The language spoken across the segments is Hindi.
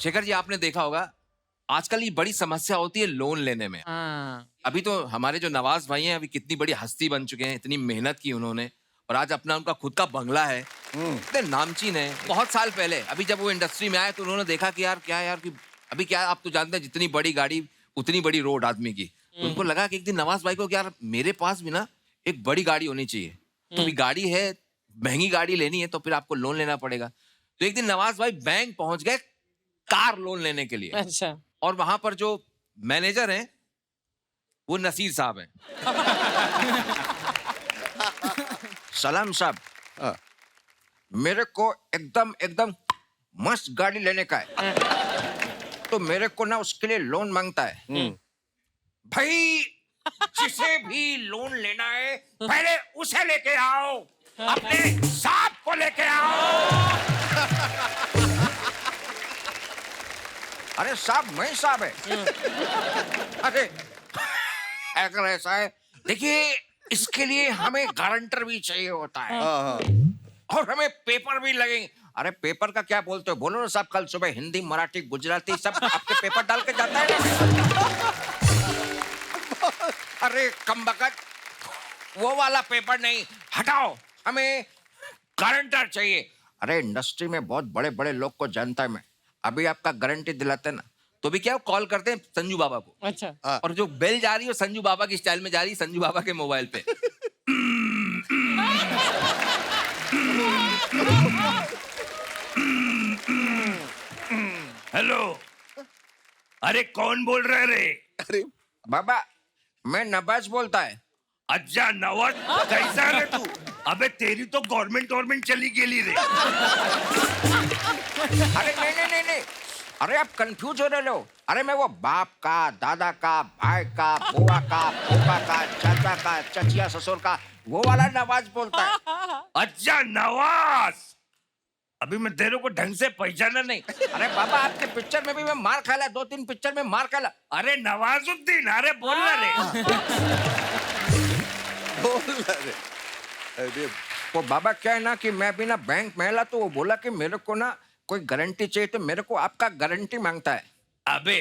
शेखर जी आपने देखा होगा आजकल ये बड़ी समस्या होती है लोन लेने में। हाँ। अभी तो हमारे जो नवाज भाई हैं अभी कितनी बड़ी हस्ती बन चुके हैं, इतनी मेहनत की उन्होंने और आज अपना उनका खुद का बंगला है, इतने नामचीन है। बहुत साल पहले अभी जब वो इंडस्ट्री में आए तो उन्होंने देखा कि यार क्या यार कि अभी क्या आप तो जानते हैं जितनी बड़ी गाड़ी उतनी बड़ी रोड आदमी की। तो उनको लगा कि एक दिन नवाज भाई को कि यार मेरे पास भी ना एक बड़ी गाड़ी होनी चाहिए। तो अभी गाड़ी है, महंगी गाड़ी लेनी है तो फिर आपको लोन लेना पड़ेगा। तो एक दिन नवाज भाई बैंक पहुंच गए कार लोन लेने के लिए। अच्छा। और वहां पर जो मैनेजर हैं वो नसीर साहब हैं। सलाम साहब, मेरे को एकदम एकदम मस्त गाड़ी लेने का है तो मेरे को ना उसके लिए लोन मांगता है। भाई जिसे भी लोन लेना है पहले उसे लेके आओ, अपने साहब को लेके आओ। अरे साहब मैं साहब है। अरे अगर ऐसा है देखिए इसके लिए हमें गारंटर भी चाहिए होता है और हमें पेपर भी लगेंगे। अरे पेपर का क्या बोलते हो, बोलो ना साहब, कल सुबह हिंदी मराठी गुजराती सब आपके पेपर डाल के जाता है ना। अरे कमबख्त वो वाला पेपर नहीं, हटाओ, हमें गारंटर चाहिए। अरे इंडस्ट्री में बहुत बड़े बड़े लोग को जानता है मैं, अभी आपका गारंटी दिलाते हैं ना तो भी क्या कॉल करते हैं संजू बाबा को। अच्छा। और जो बेल जा रही है संजू बाबा की स्टाइल में जा रही है, संजू बाबा के मोबाइल पे। हेलो, अरे कौन बोल रहा है रे? अरे बाबा मैं नवाज बोलता है। अच्छा नवाज, कैसा रे तू? अबे तेरी तो गवर्नमेंट चली गेली रे। अरे नहीं, अरे आप कंफ्यूज हो रहे हो। अरे मैं वो बाप का, दादा का, भाई का, बुआ का, फूफा का, चाचा का, चचिया ससुर का, वो वाला नवाज बोलता है। अच्छा नवाज, अभी मैं तेरे को ढंग से पहचाना नहीं। अरे बाबा आपके पिक्चर में भी मैं मार खाला, 2-3 पिक्चर में मार खाला। अरे नवाजुद्दीन, अरे बोल ना रे। बोल रे। अरे वो बाबा क्या है ना कि मैं भी ना बैंक में ला तो वो बोला कि मेरे को ना कोई गारंटी चाहिए तो मेरे को आपका गारंटी मांगता है। अबे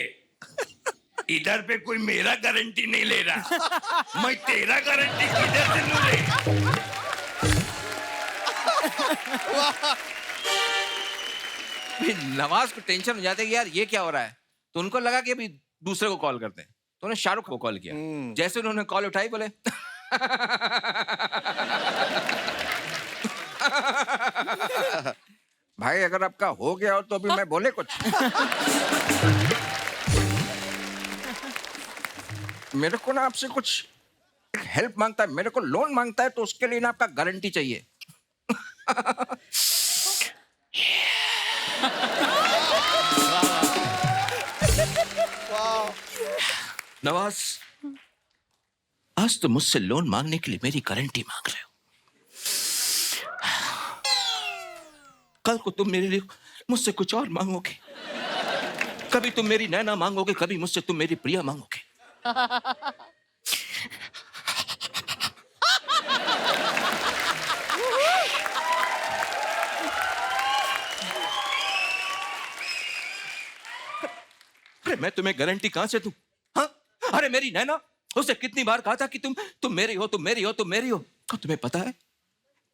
इधर पे कोई मेरा गारंटी नहीं ले रहा, मैं तेरा गारंटी किधर से लूं रे? फिर नवाज को टेंशन हो जाता है कि यार ये क्या हो रहा है, तो उनको लगा कि अभी दूसरे को कॉल करते हैं तो उन्होंने शाहरुख को कॉल किया। जैसे उन्होंने कॉल उठाई बोले भाई अगर आपका हो गया हो तो अभी मैं बोले कुछ। मेरे को ना आपसे कुछ हेल्प मांगता है, मेरे को लोन मांगता है तो उसके लिए ना आपका गारंटी चाहिए। नवाज आज तो मुझसे लोन मांगने के लिए मेरी गारंटी मांग रहे हो, कल को तुम मेरे लिए मुझसे कुछ और मांगोगे। कभी तुम मेरी नैना मांगोगे, कभी मुझसे तुम मेरी प्रिया मांगोगे। अरे मैं तुम्हें गारंटी कहां से दूं? हाँ? अरे मेरी नैना, उसे कितनी बार कहा था कि तुम मेरी हो, तुम मेरी हो, तुम मेरी हो। और तुम्हें पता है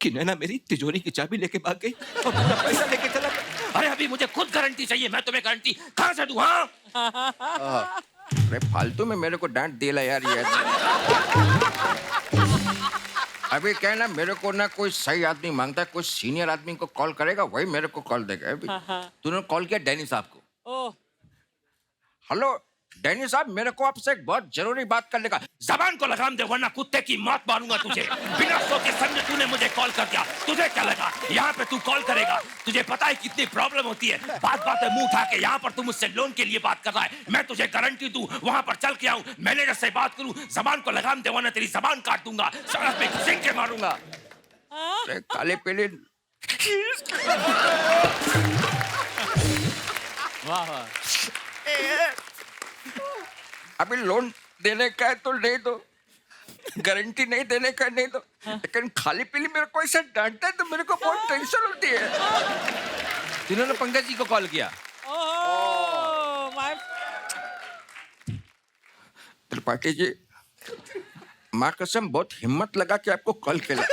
कि नैना मेरी तिजोरी की चाबी लेके भाग गई और पूरा पैसा लेके चला गया। अरे अभी मुझे खुद गारंटी चाहिए, मैं तुम्हें गारंटी कहां से दूं? हाँ? अरे फालतू में मेरे को डांट दिया यार ये। अभी क्या है ना, मेरे को ना कोई सही आदमी मांगता है, कोई सीनियर आदमी को कॉल करेगा वही मेरे को कॉल देगा। अभी तूने कॉल किया डैनी साहब को। ओह। हेलो डैनी साहब, मेरे को आपसे एक बहुत जरूरी बात करने का। जबान को लगाम दे वरना कुत्ते की मौत मारूंगा तुझे। बिना सोचे समझे तूने मुझे कॉल कर दिया, तुझे क्या लगा यहाँ पे तू कॉल करेगा? तुझे पता है कितनी प्रॉब्लम होती है, बात में मुंह उठा के यहाँ पर तू मुझसे लोन के लिए बात कर रहा है। मैं तुझे गारंटी दूं, वहां पर चल के आऊं, मैनेजर से बात करूं, जबान को लगाम दे वरना तेरी जबान काट दूंगा, सड़क पे घसीट के मारूंगा। काले पीले वाह वाह। अभी लोन देने का है तो ले दो, गारंटी नहीं देने का नहीं दो। लेकिन खाली पीली मेरे को ऐसा डांटता है तो मेरे को बहुत टेंशन होती है। जिन्होंने पंकज जी को कॉल किया। त्रिपाठी जी, माँ कसम बहुत हिम्मत लगा कि आपको कॉल किया।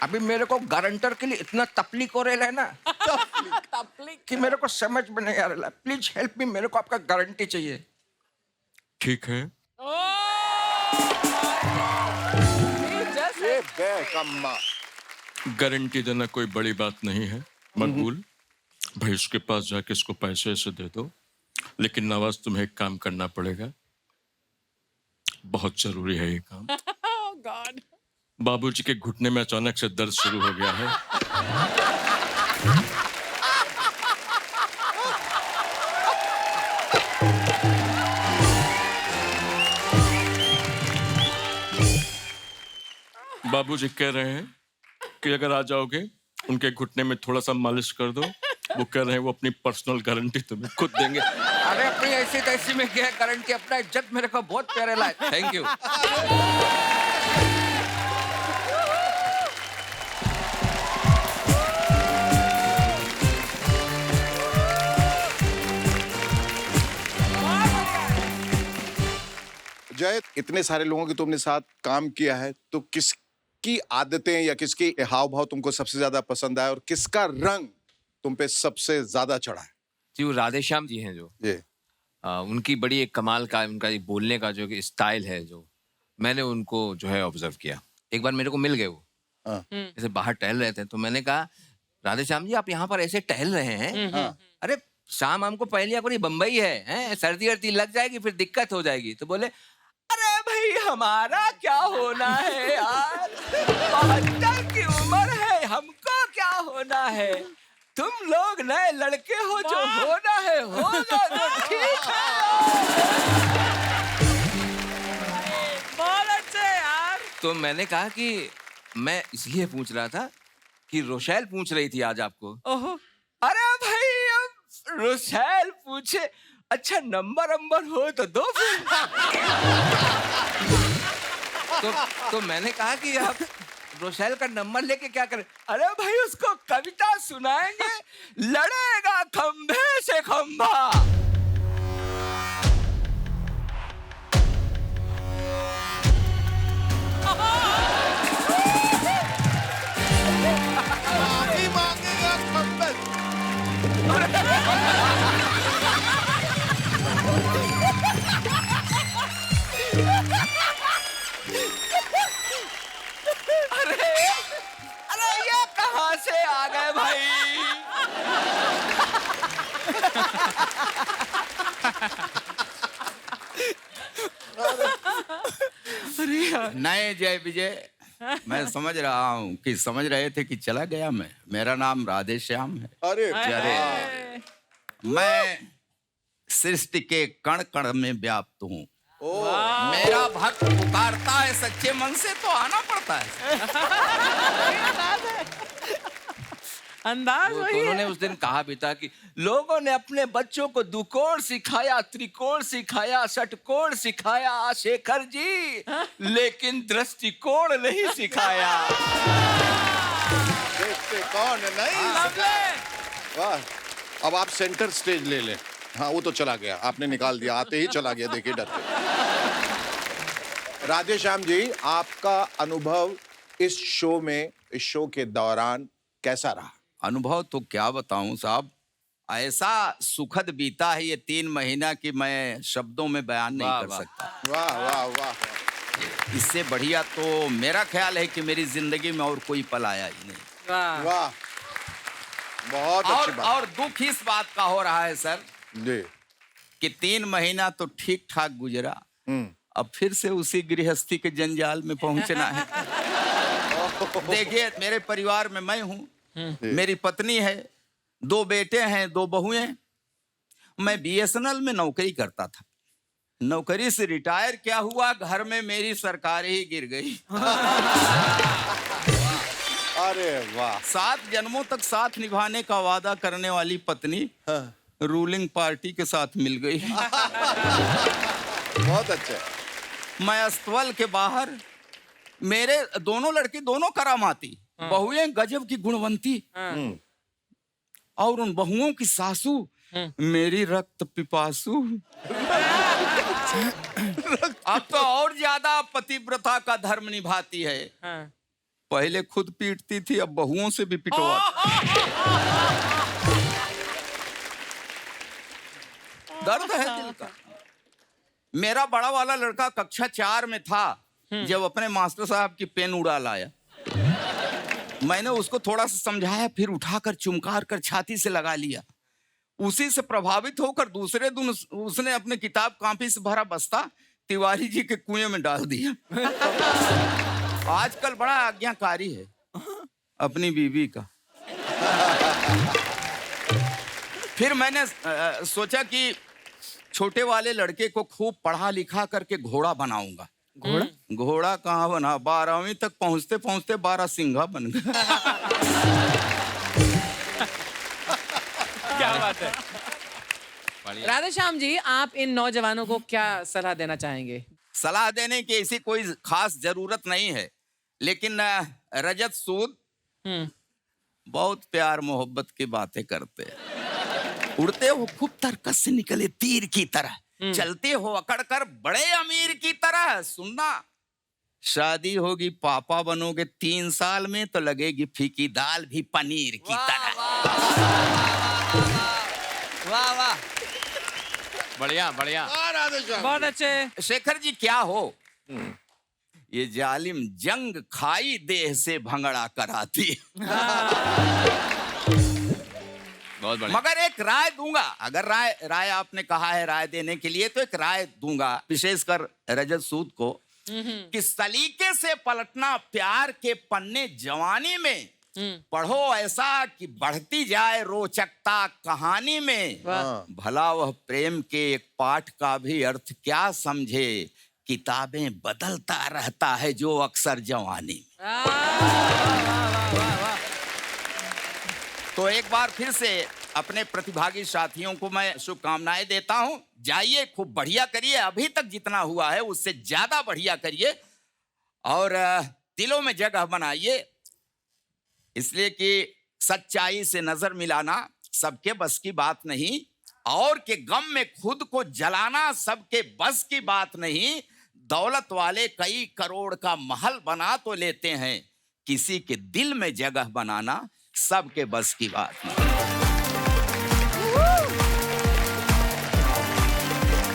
अभी मेरे को गारंटर के लिए इतना तकलीफ हो रहा है ना कि मेरे को समझ में नहीं आ रहा। प्लीज हेल्प मी, मेरे को आपका गारंटी चाहिए। ठीक है, ये बेकम्मा। गारंटी देना कोई बड़ी बात नहीं है, मकबूल। भाई उसके पास जाके इसको पैसे ऐसे दे दो, लेकिन नवाज तुम्हें एक काम करना पड़ेगा, बहुत जरूरी है ये काम। बाबूजी के घुटने में अचानक से दर्द शुरू हो गया है। बाबूजी कह रहे हैं कि अगर आ जाओगे उनके घुटने में थोड़ा सा मालिश कर दो। वो कह रहे हैं वो अपनी पर्सनल गारंटी तुम्हें खुद देंगे। अरे अपनी ऐसी तैसी में क्या गारंटी, अपना इज्जत मेरे को बहुत प्यारे लाए। Thank you. जय, इतने सारे लोगों के तुमने साथ काम किया है, तो किसकी आदतें या किसकी हाव भाव तुमको सबसे ज्यादा पसंद आया और किसका रंग तुम पे सबसे ज्यादा चढ़ा है? जी, वो राधेश्याम जी हैं जो ये उनकी बड़ी एक कमाल का उनका एक बोलने का जो स्टाइल है, जो मैंने उनको जो है ऑब्जर्व किया। एक बार मेरे को मिल गए वो, हाँ। जैसे बाहर टहल रहे थे, तो मैंने कहा राधेश्याम जी आप यहाँ पर ऐसे टहल रहे हैं, अरे शाम हमको पहले कोई बम्बई है, सर्दी वर्दी लग जाएगी फिर दिक्कत हो जाएगी। तो बोले अरे भाई हमारा क्या होना है यार, 72 की उम्र है, हमको क्या होना है, तुम लोग नए लड़के हो, जो होना है होगा, तो ठीक है। बहुत अच्छे यार। तो मैंने कहा कि मैं इसलिए पूछ रहा था कि रोशैल पूछ रही थी आज आपको। ओहो। अरे भाई अब रोशैल पूछे, अच्छा नंबर हो तो दो फिर। तो मैंने कहा कि आप रोशैल का नंबर लेके क्या करें? अरे भाई उसको कविता सुनाएंगे, लड़ेगा खंभे से खंभा। माफी मांगेगा खंबे। अरे ये कहाँ से आ गए भाई? नहीं जय विजय, मैं समझ रहा हूँ कि समझ रहे थे कि चला गया मैं। मेरा नाम राधेश्याम है। अरे अरे मैं सृष्टि के कण कण में व्याप्त हूँ। मेरा भक्त पुकारता है सच्चे मन से तो आना पड़ता है। अंदाज तो वही उन्होंने है। उस दिन कहा भी था कि लोगों ने अपने बच्चों को दुकोण सिखाया, त्रिकोण सिखाया, षटकोण सिखाया शेखर जी, लेकिन दृष्टिकोण नहीं सिखाया। देखते कौन नहीं। वाह, अब आप सेंटर स्टेज ले लें। हाँ वो तो चला गया, आपने निकाल दिया, आते ही चला गया, देखिए डर के। राधेश्याम जी, आपका अनुभव इस शो में, इस शो के दौरान कैसा रहा? अनुभव तो क्या बताऊं साहब, ऐसा सुखद बीता है ये 3 महीना कि मैं शब्दों में बयान नहीं कर सकता। वाह वाह वाह। इससे बढ़िया तो मेरा ख्याल है कि मेरी जिंदगी में और कोई पल आया ही नहीं। वाह। वाह, बहुत अच्छी बात। और दुख इस बात का हो रहा है सर जी। कि 3 महीना तो ठीक ठाक गुजरा, अब फिर से उसी गृहस्थी के जंजाल में पहुंचना है। देखिए मेरे परिवार में मैं हूँ, मेरी पत्नी है, 2 बेटे हैं, 2 बहुएं। मैं BSNL में नौकरी करता था, नौकरी से रिटायर क्या हुआ, घर में मेरी सरकार ही गिर गई। अरे वाह। 7 जन्मों तक साथ निभाने का वादा करने वाली पत्नी रूलिंग पार्टी के साथ मिल गई। बहुत अच्छा। मैं अस्तबल के बाहर, मेरे दोनों लड़के दोनों करामाती, बहुएं गजब की गुणवंती, और उन बहुओं की सासू मेरी रक्त पिपासु। अब तो और ज्यादा पतिव्रता का धर्म निभाती है। हाँ। पहले खुद पीटती थी, अब बहुओं से भी पिटवाती। दर्द है दिल का। मेरा बड़ा वाला लड़का कक्षा 4 में था जब अपने मास्टर साहब की पेन उड़ा लाया। मैंने उसको थोड़ा सा समझाया, फिर उठाकर चुमकार कर छाती से लगा लिया। उसी से प्रभावित होकर दूसरे दिन उसने अपने किताब कॉपी से भरा बस्ता तिवारी जी के कुएं में डाल दिया। आजकल बड़ा आज्ञाकारी है अपनी बीवी का। फिर मैंने सोचा कि छोटे वाले लड़के को खूब पढ़ा लिखा करके घोड़ा बनाऊंगा। घोड़ा? घोड़ा कहाँ बना, 12वीं तक पहुंचते पहुंचते 12 सिंघा बन गया। क्या बात है। राधेश्याम जी, आप इन नौजवानों को क्या सलाह देना चाहेंगे? सलाह देने की ऐसी कोई खास जरूरत नहीं है, लेकिन रजत सूद बहुत प्यार मोहब्बत की बातें करते हैं। उड़ते हो खूब तरकस से निकले तीर की तरह, चलते हो अकड़ कर बड़े अमीर की तरह। सुनना, शादी होगी पापा बनोगे 3 साल में तो लगेगी फीकी दाल भी पनीर की तरह। वाह वाह, बढ़िया बढ़िया। बहुत अच्छे। शेखर जी क्या हो, ये जालिम जंग खाई देह से भंगड़ा कराती है। बहुत बढ़िया। मगर एक राय दूंगा, अगर राय आपने कहा है राय देने के लिए, तो एक राय दूंगा विशेषकर रजत सूद को, कि सलीके से पलटना प्यार के पन्ने जवानी में। पढ़ो ऐसा कि बढ़ती जाए रोचकता कहानी में। भला वह प्रेम के एक पाठ का भी अर्थ क्या समझे, किताबें बदलता रहता है जो अक्सर जवानी। तो एक बार फिर से अपने प्रतिभागी साथियों को मैं शुभकामनाएं देता हूं। जाइए, खूब बढ़िया करिए, अभी तक जितना हुआ है उससे ज्यादा बढ़िया करिए और दिलों में जगह बनाइए, इसलिए कि सच्चाई से नजर मिलाना सबके बस की बात नहीं, और के गम में खुद को जलाना सबके बस की बात नहीं। दौलत वाले कई करोड़ का महल बना तो लेते हैं, किसी के दिल में जगह बनाना सबके बस की बात नहीं।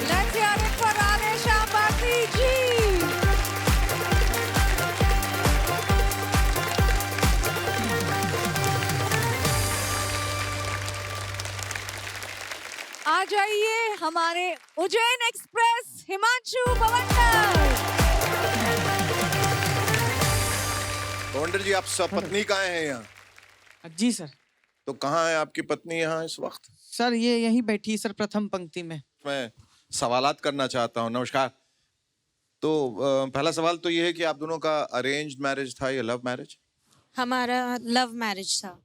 Let's hear it for Radhesham Bharti ji. आ जाइए हमारे उज्जैन एक्सप्रेस हिमांशु बवंडर। बवंडर जी, आप सपत्नी कहाँ हैं यहाँ? जी सर। तो कहाँ है आपकी पत्नी यहाँ इस वक्त? सर ये यहीं बैठी सर, प्रथम पंक्ति में। मैं सवालात करना चाहता हूँ। नमस्कार। तो पहला सवाल तो ये है कि आप दोनों का अरेंज्ड मैरिज था या लव मैरिज? हमारा लव मैरिज था।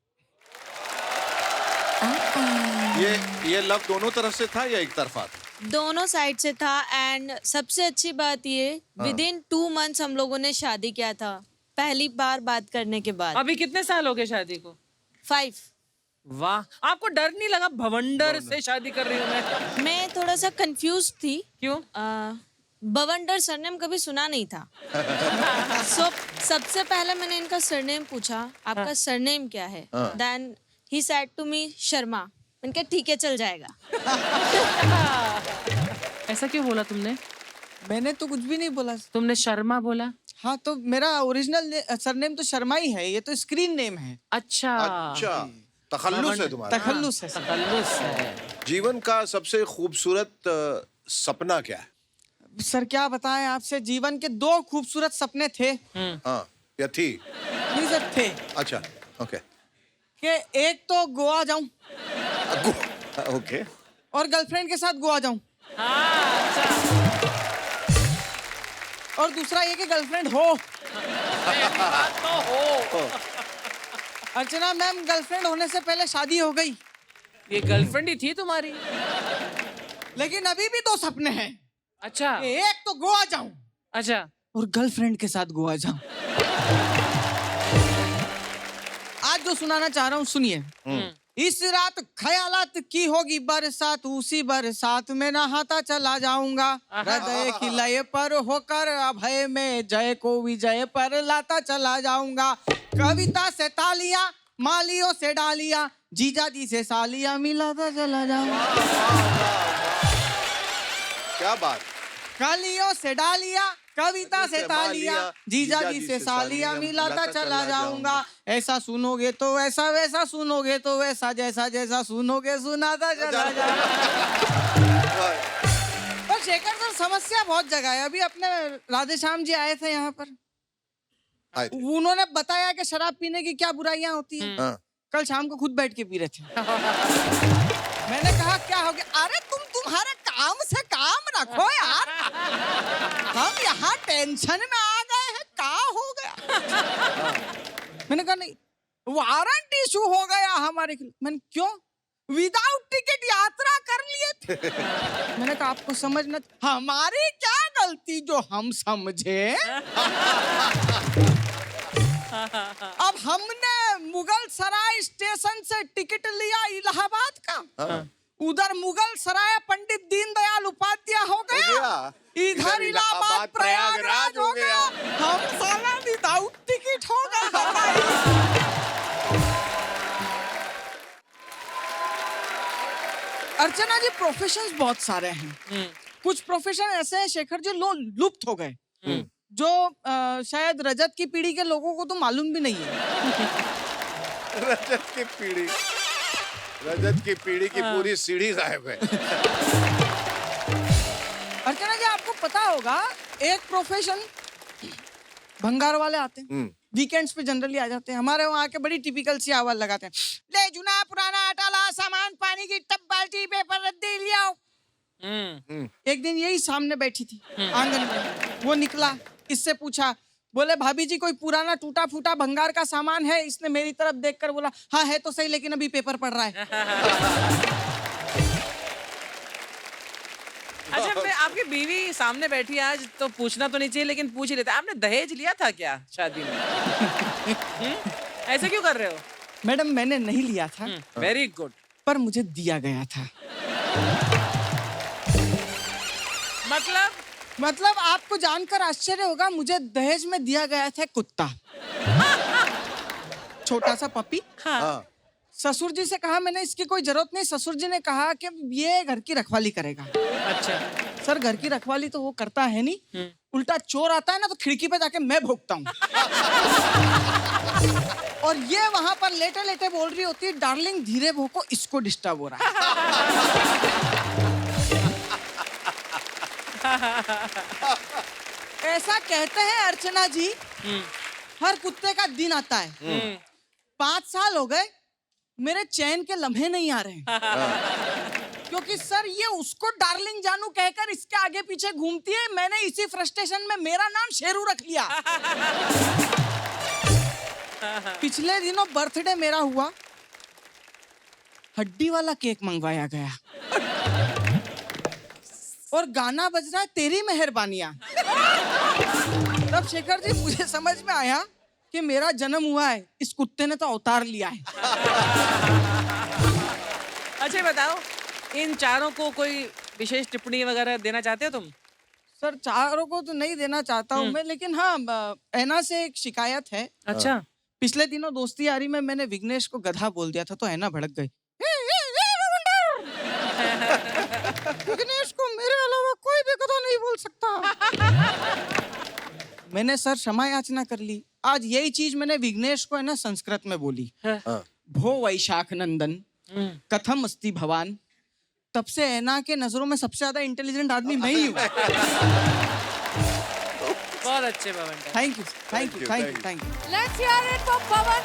ये लव दोनों तरफ से था या एक तरफा था? दोनों साइड से था। एंड सबसे अच्छी बात ये, विदिन 2 मंथ्स हम लोगों ने शादी किया था, पहली बार बात करने के बाद। अभी कितने साल हो गए शादी को? 5। वाह, आपको डर नहीं लगा भवंडर से शादी कर रही हूँ मैं थोड़ा सा कंफ्यूज थी। क्यों? बवंडर सरनेम कभी सुना नहीं था। सबसे पहले मैंने इनका सरनेम पूछा, आपका सरनेम क्या है? Then he said to me Sharma. इनका ठीक है, चल जाएगा। ऐसा क्यों बोला तुमने? मैंने तो कुछ भी नहीं बोला। तुमने शर्मा बोला? हाँ, तो मेरा ओरिजिनल सरनेम तो शर्मा ही है, ये तो स्क्रीन नेम है। अच्छा अच्छा, तखल्लुस है तुम्हारा। तखल्लुस है। तखल्लुस है। जीवन का सबसे खूबसूरत सपना क्या है? सर क्या बताएं आपसे, जीवन के 2 खूबसूरत सपने थे। हाँ, या थी? नहीं सर, थे। अच्छा, ओके। कि एक तो गोवा जाऊं ओके, और गर्लफ्रेंड के साथ गोवा जाऊं, और दूसरा ये कि गर्लफ्रेंड हो। अर्चना मैम, गर्लफ्रेंड होने से पहले शादी हो गई, ये गर्लफ्रेंड ही थी तुम्हारी? लेकिन अभी भी 2 सपने हैं। अच्छा। कि एक तो गोवा जाऊं, अच्छा, और गर्लफ्रेंड के साथ गोवा जाऊं। आज जो सुनाना चाह रहा हूँ सुनिए। इस रात ख्यालात की होगी बरसात, उसी बरसात में नहाता चला जाऊंगा। हृदय की लय पर होकर अभय में जय को विजय पर लाता चला जाऊंगा। कविता से तालियां, मालियों से डालियां, जीजा जी से सालियां मिलाता चला जाऊंगा। क्या बात। कलियों से डालियां, कविता से तालियां, जीजा जी से सालियां मिलाता चला जाऊंगा। ऐसा सुनोगे तो ऐसा, वैसा सुनोगे तो वैसा, जैसा जैसा सुनोगे सुनाता चला जाऊंगा। पर शेखर सर, समस्या बहुत जगह है। अभी अपने राधेश्याम जी आए थे यहाँ पर, आए थे। उन्होंने बताया कि शराब पीने की क्या बुराइयां होती हैं। हाँ। कल शाम को खुद बैठ के पी रहे थे। मैंने कहा क्या हो गया? अरे तुम्हारे काम से काम रखो यार, हम यहाँ टेंशन में आ गए हैं, क्या हो गया? मैंने कहा नहीं, वारंट इशू हो गया हमारे खिलाफ। मैंने क्यों? विदाउट टिकट यात्रा कर लिए थे। मैंने कहा आपको समझना, हमारी क्या गलती जो हम समझे। अब हमने मुगल सराय स्टेशन से टिकट लिया इलाहाबाद का, उधर मुगल सराय पंडित दीनदयाल उपाध्याय हो गया, इधर इलाहाबाद प्रयागराज हो गया। हम साला विदाउट टिकट हो गए। अर्चना जी, प्रोफेशंस बहुत सारे हैं। कुछ प्रोफेशन ऐसे हैं शेखर जो लुप्त हो गए, जो शायद रजत की पीढ़ी के लोगों को तो मालूम भी नहीं है। रजत की पीढ़ी की पूरी सीढ़ी गायब है। अर्चना जी, आपको पता होगा एक प्रोफेशन, भंगार वाले आते हैं, वीकेंड्स पे जनरली आ जाते हैं। हमारे वहाँ के बड़ी टिपिकल सी आवाज लगाते हैं, ले जुना पुराना अटाला सामान, पानी की टब, बाल्टी, पेपर, रद्दी लिया। एक दिन यही सामने बैठी थी आंगन में, वो निकला, इससे पूछा, बोले भाभी जी कोई पुराना टूटा फूटा भंगार का सामान है? इसने मेरी तरफ देखकर बोला, हाँ है तो सही, लेकिन अभी पेपर पढ़ रहा है। अच्छा, मैं आपकी बीवी सामने बैठी है आज, तो पूछना तो नहीं चाहिए, लेकिन पूछ ही लेते, आपने दहेज लिया था क्या शादी में? ऐसे क्यों कर रहे हो? मैडम, मैंने नहीं लिया था, वेरी गुड, पर मुझे दिया गया था। मतलब आपको जानकर आश्चर्य होगा, मुझे दहेज में दिया गया था कुत्ता, छोटा सा पपी। हाँ। ससुर जी से कहा मैंने, इसकी कोई जरूरत नहीं। ससुर जी ने कहा कि ये घर की रखवाली करेगा। अच्छा सर, घर की रखवाली तो वो करता है नहीं, उल्टा चोर आता है ना तो खिड़की पे जाके मैं भोंकता हूँ। और ये वहां पर लेटे लेटे बोल रही होती है, डार्लिंग धीरे भोंको, इसको डिस्टर्ब हो रहा है। ऐसा कहते हैं अर्चना जी, हर कुत्ते का दिन आता है। 5 साल हो गए, मेरे चैन के लम्हे नहीं आ रहे हैं। क्योंकि सर ये उसको डार्लिंग जानू कहकर इसके आगे पीछे घूमती है। मैंने इसी फ्रस्ट्रेशन में मेरा नाम शेरू रख लिया। पिछले दिनों बर्थडे मेरा हुआ, हड्डी वाला केक मंगवाया गया और गाना बज रहा है तेरी मेहरबानियां। तब शेखर जी मुझे समझ में आया कि मेरा जन्म हुआ है, इस कुत्ते ने तो अवतार लिया है। अच्छा बताओ, इन चारों को कोई विशेष टिप्पणी वगैरह देना चाहते हो तुम? सर, चारों को तो नहीं देना चाहता हूँ मैं, लेकिन हाँ, ऐना से एक शिकायत है। अच्छा। पिछले दिनों दोस्ती यारी में मैंने विघ्नेश को गधा बोल दिया था, तो ऐना भड़क गई। विघ्नेश को मेरे अलावा कोई भी गधा नहीं बोल सकता। मैंने सर क्षमा याचना कर ली। आज यही चीज मैंने विघ्नेश को है ना संस्कृत में बोली। भो वैशाख नंदन कथम अस्ति भवान। तब से ऐना के नजरों में सबसे ज्यादा इंटेलिजेंट आदमी मैं ही हूँ। बहुत अच्छे Pawan. Thank you, thank you, thank you, thank you. Let's hear it for Pavan.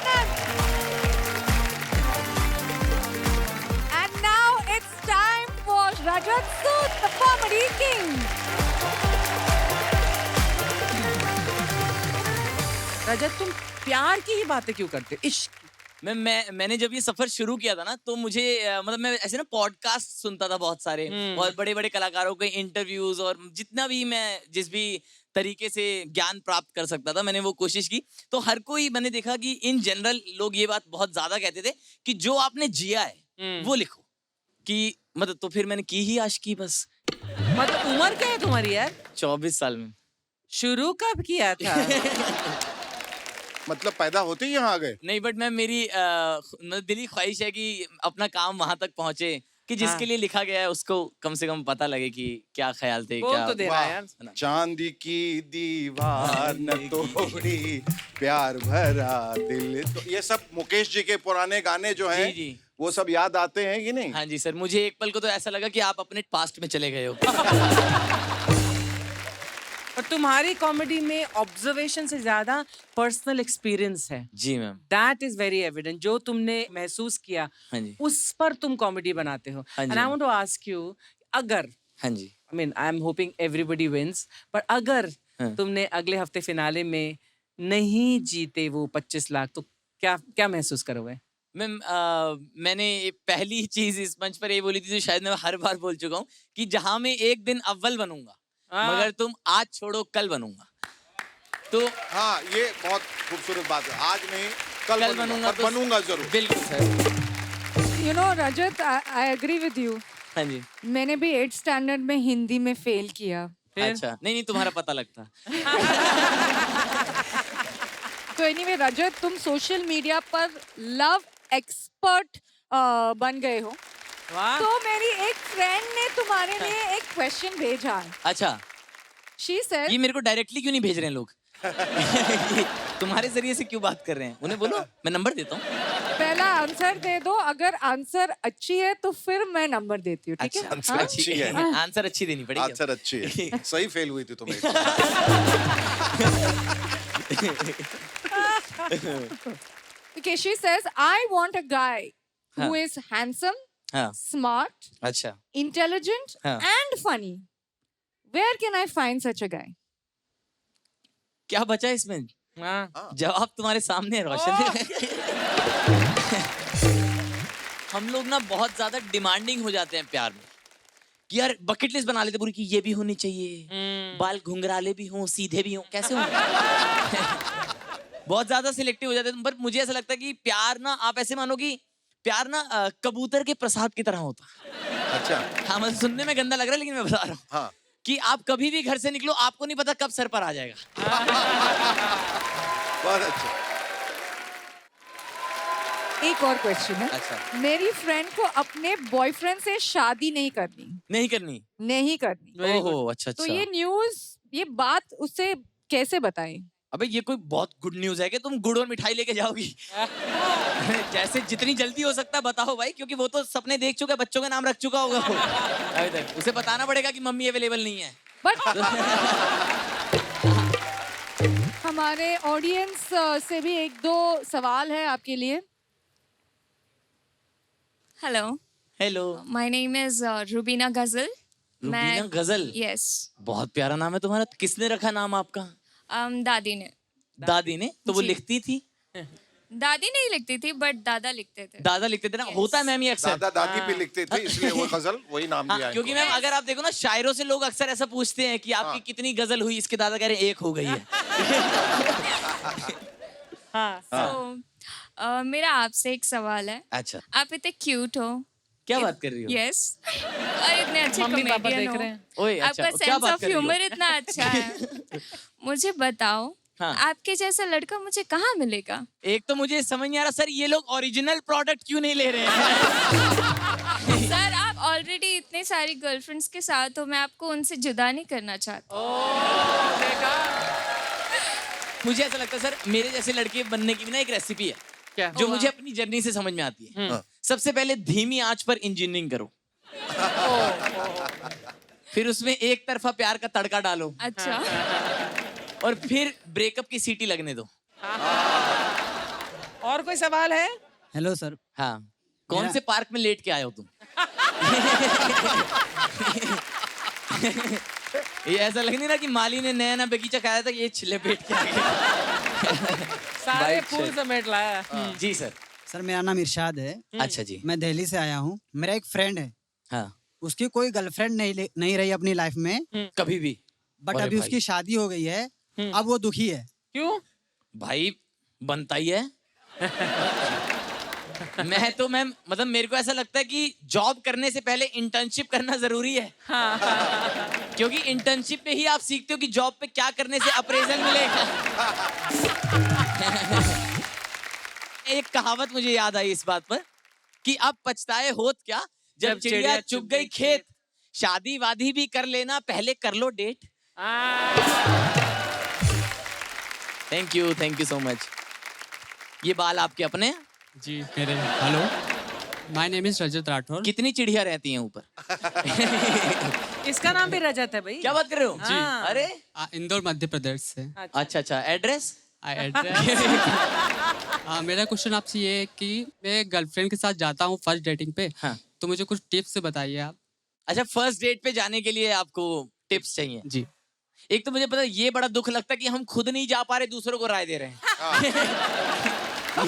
And now it's time for Rajat Sood, the comedy king. रजत, तुम प्यार की ही बातें क्यों करते हो? इश्क, मैंने जब ये सफर शुरू किया था ना, तो मुझे मतलब मैं ऐसे ना पॉडकास्ट सुनता था बहुत सारे, और बड़े बड़े कलाकारों के इंटरव्यूज, और जितना भी मैं जिस भी तरीके से ज्ञान प्राप्त कर सकता था मैंने वो कोशिश की। तो हर कोई, मैंने देखा कि इन जनरल लोग ये बात बहुत ज्यादा कहते थे कि जो आपने जिया है वो लिखो, कि मतलब तो फिर मैंने की ही आशिकी बस। मतलब उम्र क्या है तुम्हारी यार? 24 साल में। शुरू कब किया था? मतलब पैदा होते ही यहाँ आ गए? नहीं, बट मैं मेरी मतलब दिली ख्वाहिश है कि अपना काम वहां तक पहुंचे कि जिसके लिए लिखा गया है उसको कम से कम पता लगे कि क्या ख्याल थे, बोल क्या तो दे रहा है यार। चांदी की दीवार न तोड़ी, प्यार भरा दिल। तो ये सब मुकेश जी के पुराने गाने जो हैं, जी। वो सब याद आते हैं कि नहीं? हाँ जी सर, मुझे एक पल को तो ऐसा लगा कि आप अपने पास्ट में चले गए हो। और तुम्हारी कॉमेडी में ऑब्जर्वेशन से ज्यादा पर्सनल एक्सपीरियंस है। जी ma'am. That is very evident. जो तुमने महसूस किया हाँ जी। उस पर तुम कॉमेडी बनाते हो। हाँ जी। And I want to ask you, अगर हाँ जी। I mean I am hoping everybody wins, पर अगर हाँ। तुमने अगले हफ्ते फिनाले में नहीं जीते वो 25 लाख, तो क्या क्या महसूस करोगे? मैम मैंने पहली चीज इस मंच पर ये बोली थी, जो शायद मैं हर बार बोल चुका हूँ, कि जहां मैं एक दिन अव्वल बनूंगा, मगर तुम आज छोड़ो कल बनूंगा। तो हाँ, ये बहुत खूबसूरत बात है। आज नहीं कल बनूंगा, तो बनूंगा जरूर। बिल्कुल sir. You know, Rajat, I agree with you. हाँ जी। मैंने भी 8th स्टैंडर्ड में हिंदी में फेल किया। अच्छा, नहीं तुम्हारा पता लगता। तो एनीवे रजत, तुम सोशल मीडिया पर लव एक्सपर्ट बन गए हो। वाह। तो मेरी एक फ्रेंड ने तुम्हारे लिए एक क्वेश्चन भेजा है। अच्छा, शी सेड, ये मेरे को डायरेक्टली क्यों नहीं भेज रहे हैं लोग? तुम्हारे जरिए से क्यों बात कर रहे हैं? उन्हें बोलो, मैं नंबर देता हूँ। पहला आंसर दे दो, अगर आंसर अच्छी है तो फिर मैं नंबर देती हूँ, ठीक है? अच्छा, हाँ? अच्छी है। आंसर अच्छी देनी पड़ेगी। आंसर अच्छी है। सही फेल हुई थी तुम्हें। Okay, she says, I want a guy who हाँ. is handsome, हाँ, smart, अच्छा, intelligent, हाँ. and funny. Where can I find such a guy? क्या बचा इसमें? हाँ। जवाब तुम्हारे सामने है, रोशन। हम लोग ना बहुत ज्यादा डिमांडिंग हो जाते हैं प्यार में, कि यार बकेट लिस्ट बना लेते पूरी, कि ये भी होनी चाहिए, बाल घुंघराले भी हों, सीधे भी हों, कैसे हों? बहुत ज्यादा सिलेक्टिव हो जाते हैं। पर मुझे ऐसा लगता है कि प्यार ना, आप ऐसे मानो कि प्यार ना कबूतर के प्रसाद की तरह होता है। अच्छा। हाँ, मतलब सुनने में गंदा लग रहा है, लेकिन मैं बता रहा हूँ हाँ। कि आप कभी भी घर से निकलो, आपको नहीं पता कब सर पर आ जाएगा। बहुत अच्छा। एक और क्वेश्चन है। अच्छा। मेरी फ्रेंड को अपने बॉयफ्रेंड से शादी नहीं करनी। नहीं करनी? नहीं करनी। ओहो, अच्छा तो अच्छा। ये न्यूज, ये बात उससे कैसे बताएं? अबे ये कोई बहुत गुड न्यूज है कि तुम गुड़ और मिठाई लेके जाओगी? जैसे जितनी जल्दी हो सकता है बताओ भाई, क्योंकि वो तो सपने देख चुका है, बच्चों का नाम रख चुका होगा वो। अभी तक उसे बताना पड़ेगा कि मम्मी अवेलेबल नहीं है। बट हमारे ऑडियंस से भी एक दो सवाल है आपके लिए। Hello, hello, my name is Rubina गजल। रुबीना गजल? यस। बहुत प्यारा नाम है तुम्हारा। किसने रखा नाम आपका? दादी ने। दादी ने? तो वो जी। लिखती थी? दादी नहीं लिखती थी, बट दादा लिखते थे। दादा लिखते थे ना? होता है मैम ये अक्सर। दादा दादी पे लिखते थे, इसलिए वो गजल वही नाम दिया हाँ, है क्योंकि इनको। मैम अगर आप देखो ना, शायरों से लोग अक्सर ऐसा पूछते हैं कि आपकी कितनी गजल हुई, इसके दादा कह रहे हैं 1 हो गई है। तो मेरा आपसे एक सवाल है। अच्छा, आप इतने क्यूट हो। क्या बात कर रही हो? यस। और इतने अच्छे मम्मी पापा कॉमेडियन देख हो। रहे हैं। ओए, अच्छा, आपका क्या सेंस बात ऑफ कर रही हो? ह्यूमर इतना अच्छा है। मुझे बताओ, हाँ। आपके जैसा लड़का मुझे कहाँ मिलेगा? एक तो मुझे समझ नहीं आ रहा सर, ये लोग ओरिजिनल प्रोडक्ट क्यों नहीं ले रहे हैं? सर, आप ऑलरेडी इतने सारी गर्लफ्रेंड्स के साथ हो, मैं आपको उनसे जुदा नहीं करना चाहती। मुझे ऐसा लगता है सर, मेरे जैसे लड़के बनने की भी ना एक रेसिपी है, क्या? जो मुझे अपनी जर्नी से समझ में आती है। सबसे पहले धीमी आंच पर इंजीनियरिंग करो, फिर उसमें एक तरफा प्यार का तड़का डालो, अच्छा। और फिर ब्रेकअप की सीटी लगने दो। और कोई सवाल है? Hello sir. हाँ, कौन से पार्क में लेट के आए हो तुम? ये ऐसा लग नहीं रहा कि माली ने नया नया बगीचा खाया था कि ये छिले पेट के आ गए। सारे फूल समेट लाया। जी सर। सर मेरा नाम इरशाद है। अच्छा जी। मैं दिल्ली से आया हूँ। मेरा एक फ्रेंड है, हाँ। उसकी कोई गर्लफ्रेंड नहीं रही अपनी लाइफ में कभी भी। बट अरे अभी भाई। उसकी शादी हो गई है। अब वो दुखी है। क्यों? भाई बनता ही है। मैं मतलब मेरे को ऐसा लगता है कि जॉब करने से पहले इंटर्नशिप करना जरूरी है। क्योंकि इंटर्नशिप में ही आप सीखते हो कि जॉब पे क्या करने से अप्रेजल मिलेगा। एक कहावत मुझे याद आई इस बात पर कि अब पछताए होत क्या जब चिड़िया चुग गई खेत, शादी वादी भी कर लेना पहले कर लो date. Thank you so much. ये बाल आपके अपने हैं? जी मेरे। Hello, my name is Rajat Rathore. कितनी चिड़िया रहती हैं ऊपर? इसका नाम भी रजत है भाई। क्या बात कर रहे हो? जी। अरे इंदौर मध्य प्रदेश से। अच्छा एड्रेस? मेरा क्वेश्चन आपसे ये है कि मैं गर्लफ्रेंड के साथ जाता हूँ फर्स्ट डेटिंग पे। हाँ। तो मुझे कुछ टिप्स बताइए आप। अच्छा, फर्स्ट डेट पे जाने के लिए आपको टिप्स चाहिए? जी। एक तो मुझे पता है, ये बड़ा दुख लगता है कि हम खुद नहीं जा पा रहे, दूसरों को राय दे रहे हैं।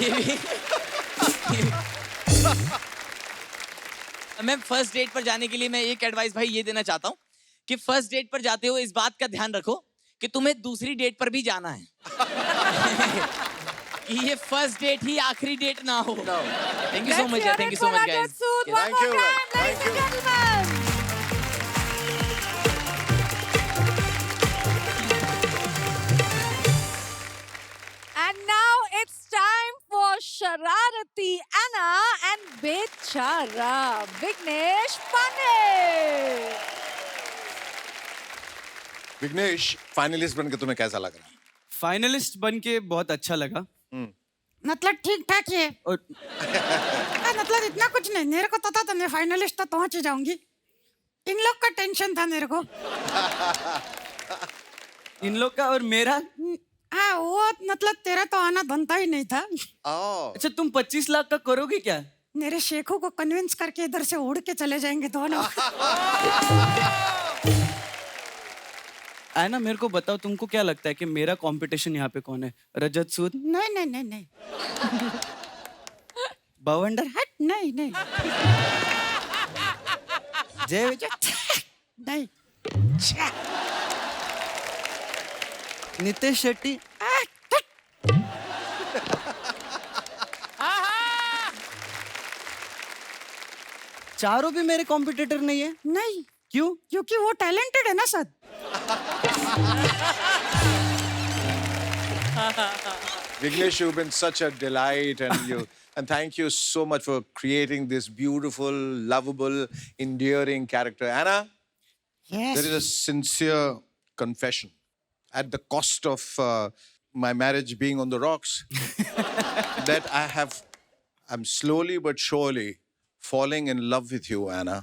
ये भी मैं फर्स्ट डेट पर जाने के लिए मैं एक एडवाइस भाई ये देना चाहता हूँ कि फर्स्ट डेट पर जाते हो इस बात का ध्यान रखो कि तुम्हें दूसरी डेट पर भी जाना है। कि ये फर्स्ट डेट ही आखिरी डेट ना हो। थैंक यू सो मच यार, thank you so much guys. Thank you. And now it's time for Shararati Anna and Bechara Vignesh Pandey. Vignesh, finalist बन के तुम्हें कैसा लग रहा है? फाइनलिस्ट बन के बहुत अच्छा लगा। मतलब ठीक ठाक ही है। और मतलब इतना कुछ नहीं, मेरे को तो था मैं फाइनलिस्ट तो पहुंच ही जाऊंगी। इन लोग का टेंशन था मेरे को। इन लोग का और मेरा। हाँ वो मतलब तेरा तो आना बनता ही नहीं था। अच्छा, तुम 25 लाख का करोगे क्या? मेरे शेखों को कन्विंस करके इधर से उड़ के चले जाएंगे दोनों। आयना, मेरे को बताओ, तुमको क्या लगता है कि मेरा कंपटीशन यहाँ पे कौन है? रजत सूद? नहीं नहीं नहीं नहीं। बवंडर? हट नहीं नहीं। जय विजय? नहीं। नितेश शेट्टी? चारों भी मेरे कॉम्पिटिटर नहीं है? नहीं। क्यों? क्योंकि वो टैलेंटेड है ना sir. Vignesh, you've been such a delight, and thank you so much for creating this beautiful, lovable, endearing character. Anna, Yes. there is a sincere confession. At the cost of my marriage being on the rocks, that I'm slowly but surely falling in love with you, Anna.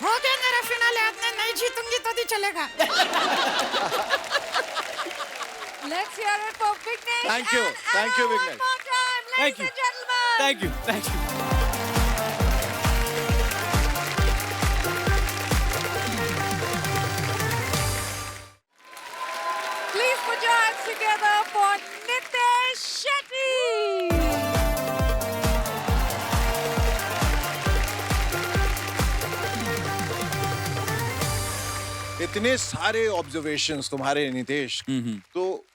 हो गया मेरा फिनाले, आपने नहीं जीतूंगी तो भी चलेगा। Let's hear it for Vignesh. Thank you. and Thank you, Anna Vignesh. One more time, Thank ladies you. and gentlemen. Thank you. Thank you. Please put your hands together for Nitesh Shetty. इतने सारे ऑब्जर्वेशंस तुम्हारे नितेश, तो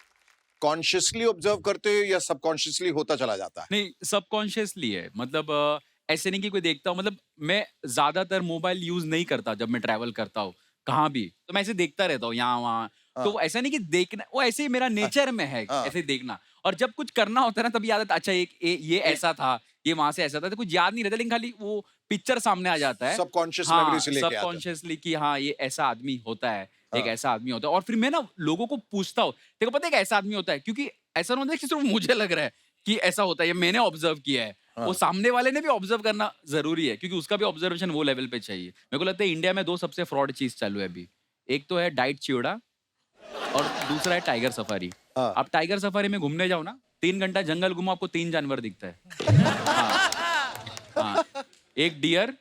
कॉन्शियसली ऑब्जर्व करते हो या सबकॉन्शियसली होता चला जाता है? नहीं, सबकॉन्शियसली है। मतलब ऐसे नहीं कि कोई देखता हूँ, मतलब मैं ज्यादातर मोबाइल यूज नहीं करता जब मैं ट्रैवल करता हूँ कहाँ भी, तो मैं ऐसे देखता रहता हूँ यहाँ वहाँ। तो ऐसा नहीं कि देखना, वो ऐसे ही मेरा नेचर में है ऐसे देखना। और जब कुछ करना होता है ना तभी याद आता, अच्छा ये ऐसा था, ये वहां से ऐसा था, तो कुछ याद नहीं रहता, लेकिन खाली वो पिक्चर सामने आ जाता है सबकॉन्शियस मेमोरी से लेके आता है। सबकॉन्शियसली कि हाँ ये ऐसा आदमी होता है, एक ऐसा आदमी होता है। और फिर मैं ना लोगों को पूछता हूँ, देखो पता है एक ऐसा आदमी होता है, क्योंकि ऐसा नहीं होता कि सिर्फ मुझे लग रहा है कि ऐसा होता है, ये मैंने ऑब्जर्व किया है, वो सामने वाले ने भी ऑब्जर्व करना जरूरी है, क्योंकि उसका भी ऑब्जर्वेशन वो लेवल पे चाहिए। मेरे को लगता है इंडिया में 2 सबसे फ्रॉड चीज चालू है अभी, एक तो है डाइट चिवड़ा और दूसरा है टाइगर सफारी। आप टाइगर सफारी में घूमने जाओ ना, 3 घंटा जंगल घूमो, आपको 3 जानवर दिखता है। हाँ, एक डियर,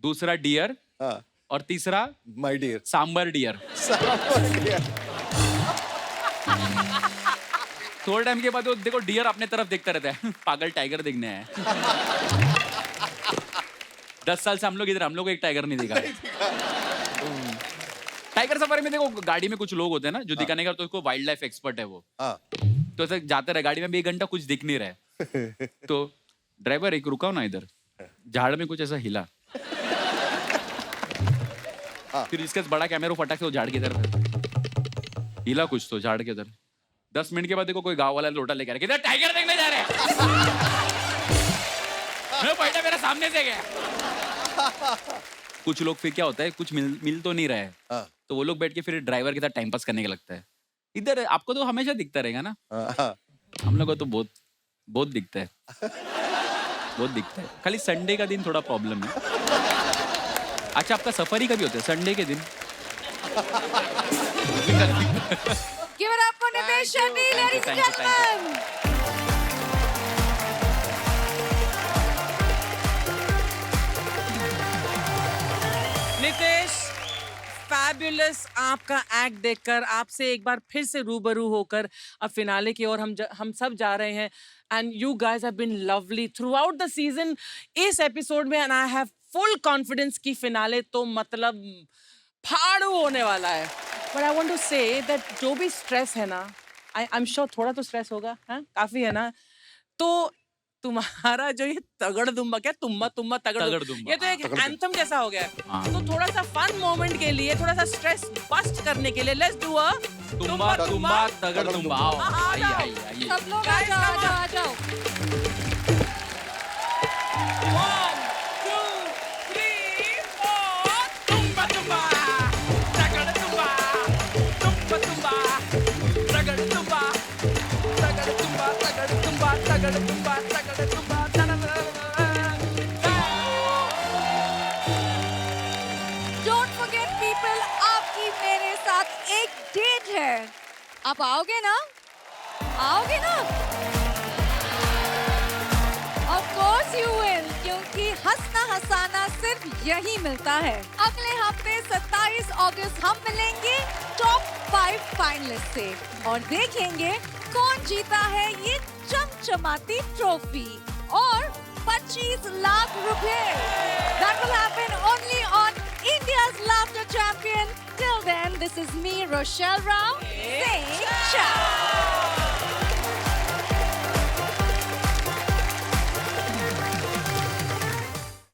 दूसरा डियर और तीसरा माय डियर सांबर डियर। थोड़े टाइम के बाद वो देखो डियर अपने तरफ देखता रहता है पागल टाइगर देखने आया है 10 साल से हम लोग इधर हम लोग को एक टाइगर नहीं दिखा टाइगर सफारी में देखो गाड़ी में कुछ लोग होते हैं ना जो दिखाने का तो उसको वाइल्ड लाइफ एक्सपर्ट है वो तो ऐसे जाते रहे गाड़ी में भी 1 घंटा कुछ दिख नहीं रहा है तो ड्राइवर एक रुकाओ ना इधर झाड़ में कुछ ऐसा हिला फिर इसके बड़ा कैमरा फटाक से वो झाड़ के इधर हिला कुछ तो झाड़ के इधर 10 मिनट के बाद देखो कोई गांव वाला लोटा लेकर आ रहा है, टाइगर देखने जा रहे हैं बैठा मेरे सामने से गया कुछ लोग फिर क्या होता है कुछ मिल तो नहीं रहा है तो वो लोग बैठ के फिर ड्राइवर के साथ टाइम पास करने का लगता है इधर आपको तो हमेशा दिखता रहेगा ना हम लोग को तो बहुत बहुत दिखता है बहुत दिखता है खाली संडे का दिन थोड़ा प्रॉब्लम है अच्छा आपका सफारी कभी होता है संडे के दिन Give it up for Nitesh Shetty, ladies and gentlemen. Nitesh fabulous आपका एक्ट देखकर आपसे एक बार फिर से रूबरू होकर अब फिनाले की ओर हम सब जा रहे हैं and you guys have been lovely throughout the season इस एपिसोड में and I have full confidence की फिनाले तो मतलब फाड़ू होने वाला है but I want to say that जो भी स्ट्रेस है ना आई एम श्योर थोड़ा तो स्ट्रेस होगा हाँ काफी है ना तो तुम्हारा जो ये तगड़ दुम्बा क्या तुम्बा तुम्बा तगड़ दुम्बा ये तो एक एंथम जैसा हो गया है तो थोड़ा सा फन मोमेंट के लिए थोड़ा सा स्ट्रेस बस्ट करने के लिए लेट्स डू अ तुम्बा तुम्बा तगड़ दुम्बा आइए आइए आइए सब लोग आ जाओ आ जाओ 1 2 3 4 तुम्बा तुम्बा तगड़ दुम्बा तुम्बा तुम्बा तगड़ दुम्बा तगड़ दुम्बा तगड़ दुम्बा तगड़ दुम्बा Don't forget people, आपकी मेरे साथ एक डेट है आप आओगे ना Of course you will क्योंकि हंसना हंसाना सिर्फ यही मिलता है अगले हफ्ते 27 अगस्त हम मिलेंगे टॉप 5 फाइनलिस्ट से और देखेंगे कौन जीता है ये चमचमाती ट्रॉफी और 25 लाख रुपए That will happen only on India's Laughter Champion. Till then, this is me, Rochelle Rao, saying ciao.